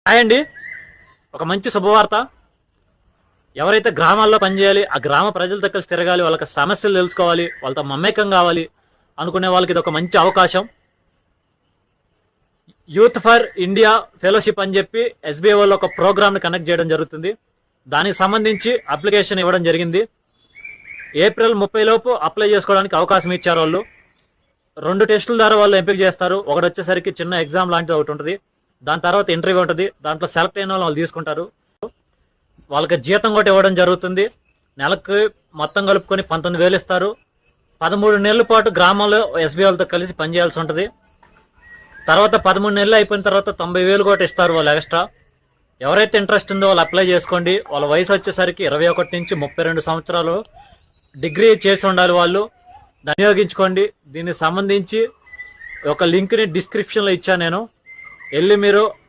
Hi అండి. ఒక మంచి శుభవార్త. ఎవరైతే గ్రామాల్లో పనిచేయాలి, ఆ గ్రామ ప్రజలతో కలిసి తిరగాలి, వాళ్ళకి సమస్యలు తెలుసుకోవాలి, వాళ్ళతో మమేకం కావాలి అనుకునే వాళ్ళకి ఇది ఒక మంచి అవకాశం. యూత్ ఫర్ ఇండియా ఫెలోషిప్ అని చెప్పి ఎస్బీఐ వాళ్ళు ఒక ప్రోగ్రామ్ని కనెక్ట్ చేయడం జరుగుతుంది. దానికి సంబంధించి అప్లికేషన్ ఇవ్వడం జరిగింది. ఏప్రిల్ 30 లోపు అప్లై చేసుకోవడానికి అవకాశం ఇచ్చారు వాళ్ళు. 2 టెస్టుల ద్వారా వాళ్ళు ఎంపిక చేస్తారు. ఒకటి వచ్చేసరికి చిన్న ఎగ్జామ్ లాంటిది ఒకటి ఉంటుంది. దాని తర్వాత ఇంటర్వ్యూ ఉంటుంది. దాంట్లో సెలెక్ట్ అయిన వాళ్ళు తీసుకుంటారు. వాళ్ళకి జీతం కూడా ఇవ్వడం జరుగుతుంది. నెలకు మొత్తం కలుపుకొని 19,000 ఇస్తారు. 13 నెలల పాటు గ్రామంలో ఎస్బీఐ వాళ్ళతో కలిసి పనిచేయాల్సి ఉంటుంది. తర్వాత 13 నెలలు అయిపోయిన తర్వాత 90,000 కూడా ఇస్తారు వాళ్ళు ఎక్స్ట్రా. ఎవరైతే ఇంట్రెస్ట్ ఉందో వాళ్ళు అప్లై చేసుకోండి. వాళ్ళ వయసు వచ్చేసరికి 21 నుంచి 32 సంవత్సరాలు, డిగ్రీ చేసి ఉండాలి వాళ్ళు. వినియోగించుకోండి. దీనికి సంబంధించి ఒక లింక్ని డిస్క్రిప్షన్లో ఇచ్చాను నేను. వెళ్ళి మీరు